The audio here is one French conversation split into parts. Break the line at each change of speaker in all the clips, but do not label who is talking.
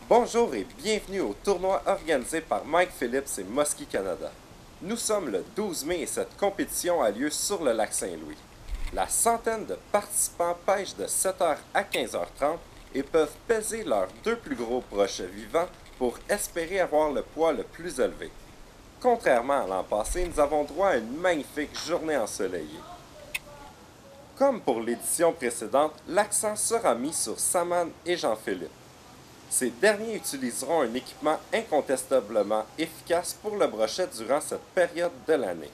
Bonjour et bienvenue au tournoi organisé par Mike Phillips et Muskie Canada. Nous sommes le 12 mai et cette compétition a lieu sur le lac Saint-Louis. La centaine de participants pêchent de 7h à 15h30 et peuvent peser leurs deux plus gros brochets vivants pour espérer avoir le poids le plus élevé. Contrairement à l'an passé, nous avons droit à une magnifique journée ensoleillée. Comme pour l'édition précédente, l'accent sera mis sur Saman et Jean-Philippe. Ces derniers utiliseront un équipement incontestablement efficace pour le brochet durant cette période de l'année.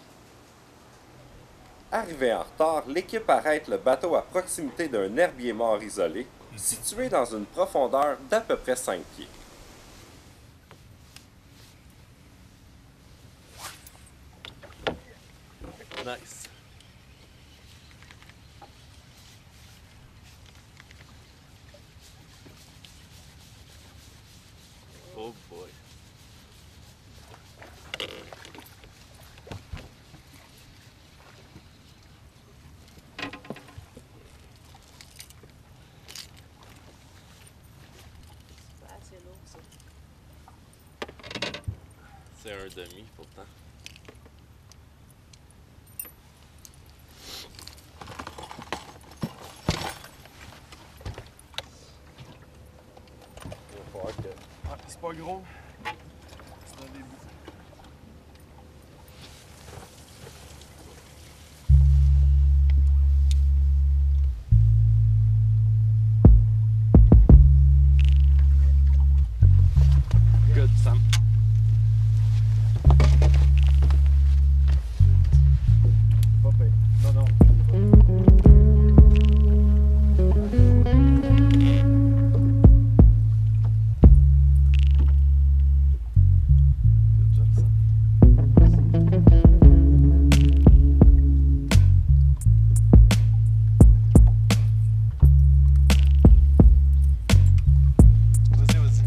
Arrivé en retard, l'équipe arrête le bateau à proximité d'un herbier mort isolé, situé dans une profondeur d'à peu près 5 pieds.
Nice. Oh boy.
C'est assez lourd, ça.
C'est un demi pourtant. Il va falloir que...
Ah, c'est pas gros. C'est un début.
Good, Sam.
Pas pire. Non, non.
Good job, Sam. Vas-y, vas-y.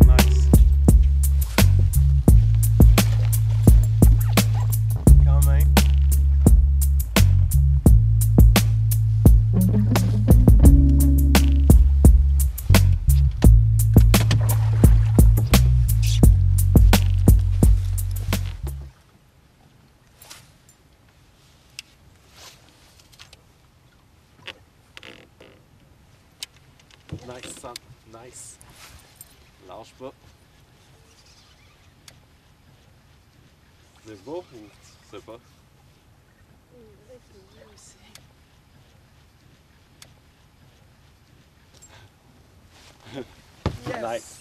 Nice. Quand même. Nice, Sam. Nice. Lâche pas. C'est beau ou tu sais pas? Nice.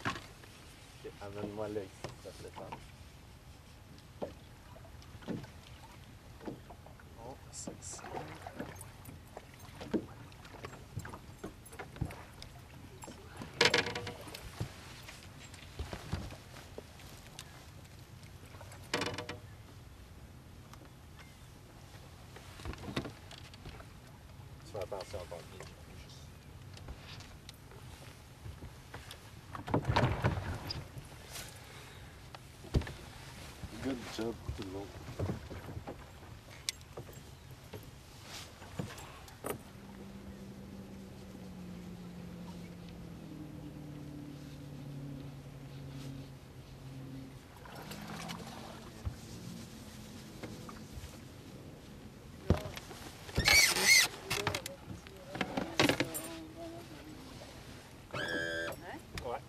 Ok, amène-moi là ici, s'il te plaît, Sam. Oh, c'est ça. Tu fais attention à ton pied. Good job, tout le monde. Ouais.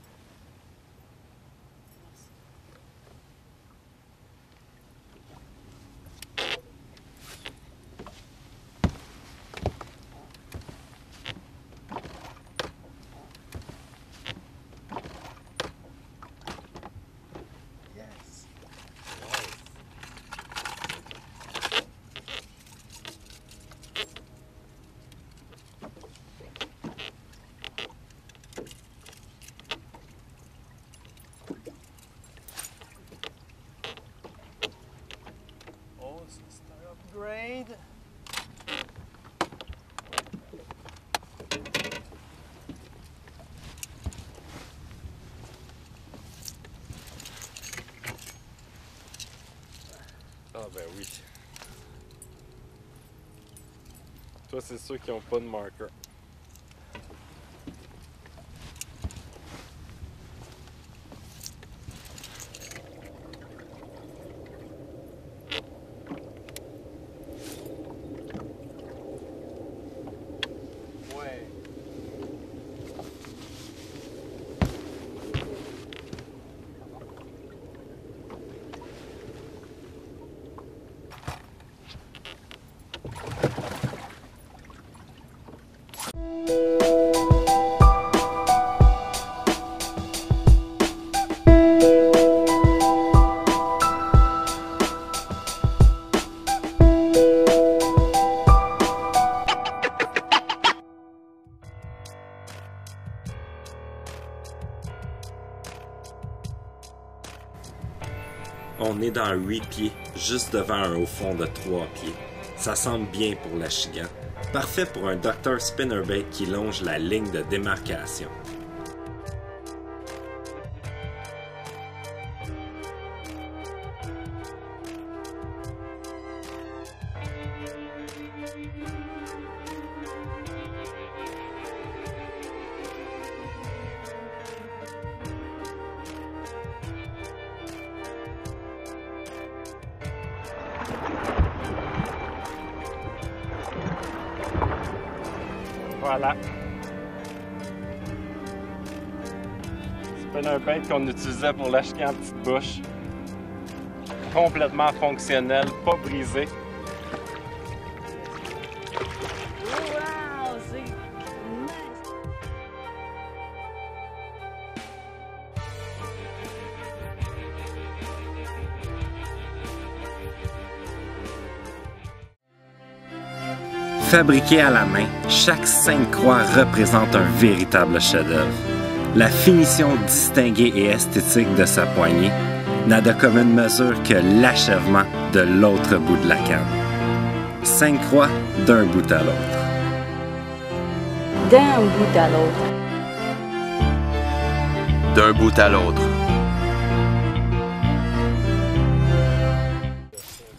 C'est un upgrade.
Ah ben oui. Toi, c'est ceux qui n'ont pas de marqueur.
Ouais.
On est dans 8 pieds, juste devant un haut fond de 3 pieds. Ça semble bien pour l'Achigan. Parfait pour un Dr. Spinnerbait qui longe la ligne de démarcation.
Voilà. Spinnerbait qu'on utilisait pour l'acheter en petite bouche. Complètement fonctionnel, pas brisé.
Wow, c'est nice!
Fabriqué à la main, chaque 5 croix représente un véritable chef-d'œuvre. La finition distinguée et esthétique de sa poignée n'a de commune mesure que l'achèvement de l'autre bout de la canne. 5 croix d'un bout à l'autre.
D'un bout à l'autre.
D'un bout à l'autre.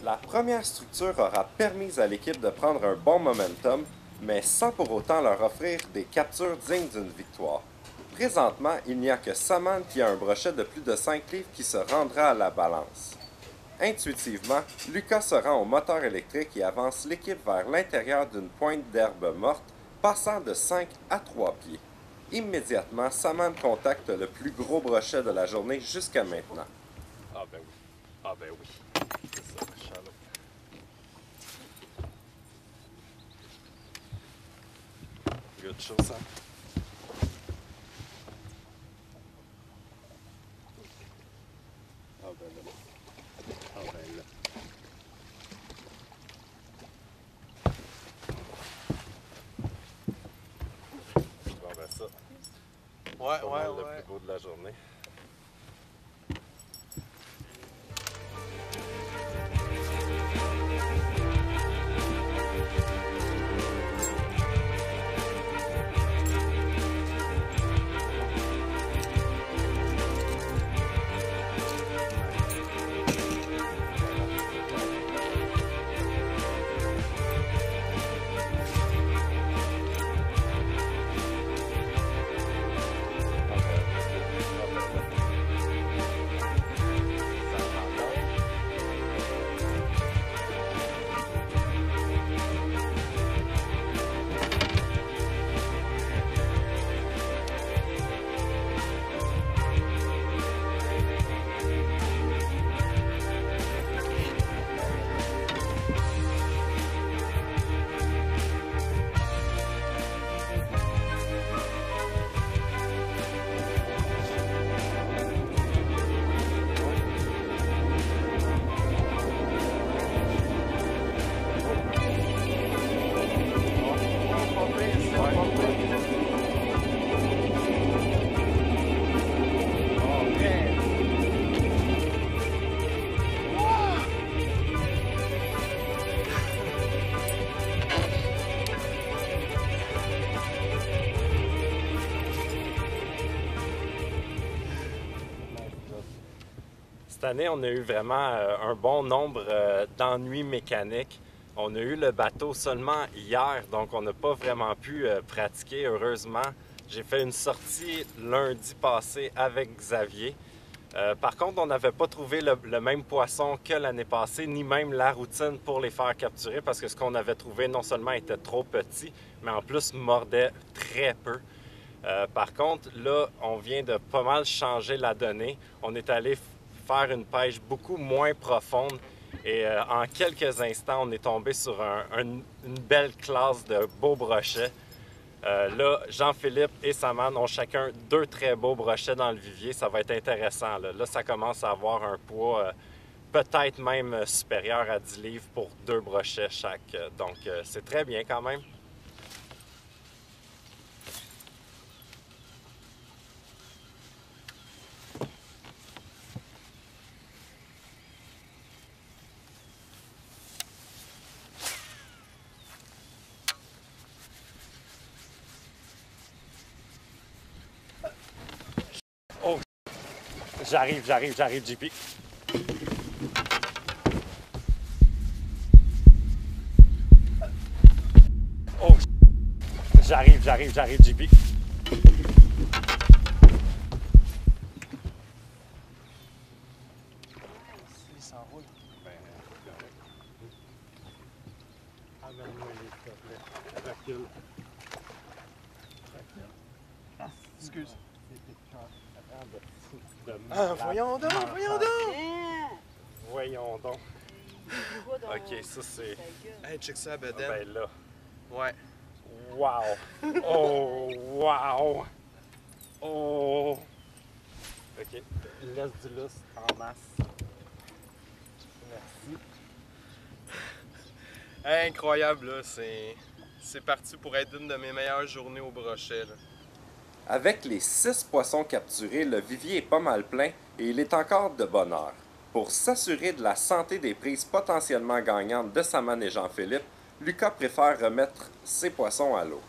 La première structure aura permis à l'équipe de prendre un bon momentum, mais sans pour autant leur offrir des captures dignes d'une victoire. Présentement, il n'y a que Saman qui a un brochet de plus de 5 livres qui se rendra à la balance. Intuitivement, Lucas se rend au moteur électrique et avance l'équipe vers l'intérieur d'une pointe d'herbe morte, passant de 5 à 3 pieds. Immédiatement, Saman contacte le plus gros brochet de la journée jusqu'à maintenant.
Ah ben oui. Ah ben oui. C'est ça, chalot. Good show, ça. Ah ben là. Ah ben là. Bon ben ça.
Ouais,
Pas mal le plus beau de la journée.
Cette année, on a eu vraiment un bon nombre d'ennuis mécaniques. On a eu le bateau seulement hier, donc on n'a pas vraiment pu pratiquer, heureusement. J'ai fait une sortie lundi passé avec Xavier. Par contre, on n'avait pas trouvé le même poisson que l'année passée, ni même la routine pour les faire capturer, parce que ce qu'on avait trouvé non seulement était trop petit, mais en plus mordait très peu. Par contre, là, on vient de pas mal changer la donnée. On est allé faire une pêche beaucoup moins profonde et en quelques instants, on est tombé sur une belle classe de beaux brochets. Là, Jean-Philippe et Saman ont chacun 2 très beaux brochets dans le vivier. Ça va être intéressant. Là, ça commence à avoir un poids peut-être même supérieur à 10 livres pour 2 brochets chaque. Donc, c'est très bien quand même. Oh, j'arrive, JP. Oh, j'arrive, JP.
Il s'enroule.
Amène-moi les s'il te plaît. Recule.
Excuse.
Ah,
Voyons donc, voyons donc!
Voyons donc.
Quoi dans
OK, ça c'est...
ta gueule?
Hey, check ça, Beden.
Ben là.
Ouais.
Wow! Oh, wow! Oh! OK, laisse du lousse en masse. Merci.
Hey, incroyable, là. C'est parti pour être une de mes meilleures journées au brochet, là.
Avec les 6 poissons capturés, le vivier est pas mal plein et il est encore de bonne heure. Pour s'assurer de la santé des prises potentiellement gagnantes de Saman et Jean-Philippe, Lucas préfère remettre ses poissons à l'eau.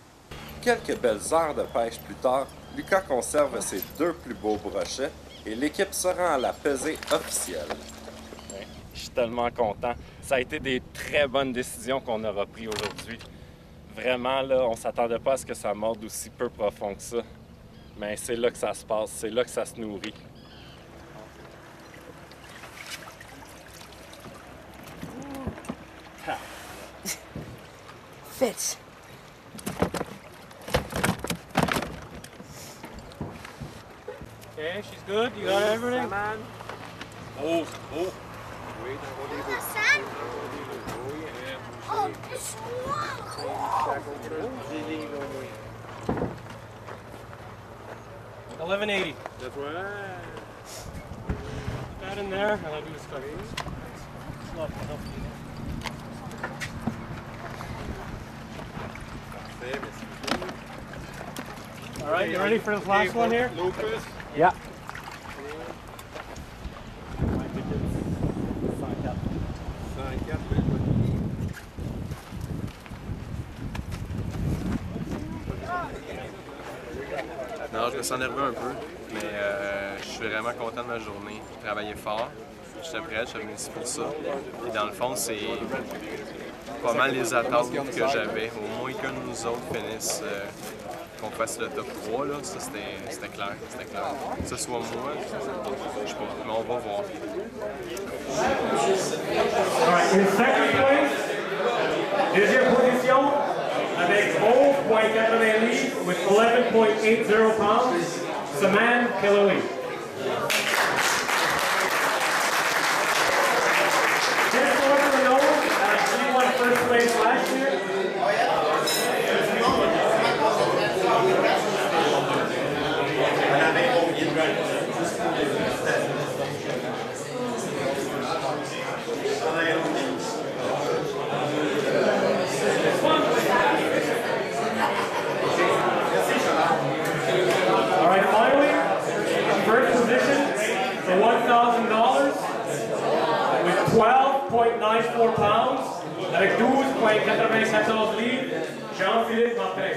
Quelques belles heures de pêche plus tard, Lucas conserve ses 2 plus beaux brochets et l'équipe se rend à la pesée officielle.
Ouais, je suis tellement content. Ça a été des très bonnes décisions qu'on aura prises aujourd'hui. Vraiment, là, on ne s'attendait pas à ce que ça morde aussi peu profond que ça. Mais c'est là que ça se passe, c'est là que ça se nourrit.
Fitz.
Okay, she's good. You got everything? Oh, oh.
Oh, this one.
1180. That's right. Put that in there, and I'll do the stuff. Look, help you. All right, you ready for the last one here?
Lucas?
Yeah.
Non, je me sens nerveux un peu, mais je suis vraiment content de ma journée. J'ai travaillé fort, j'étais prêt, je suis venu ici pour ça. Et dans le fond, c'est pas mal les attentes que j'avais. Au moins qu'un de nous autres finisse, qu'on fasse le top 3, là, ça c'était clair, c'était clair. Que ce soit moi, je sais pas, mais on va voir.
Alright, in second place, deuxième position, avec 11.80 livres, with 11.80 pounds, Saman Killowy. Just so everyone knows, she won first place last year. All right, finally, first position for $1,000 with 12.94 pounds, avec 12.94 livres, Jean-Philippe Martin.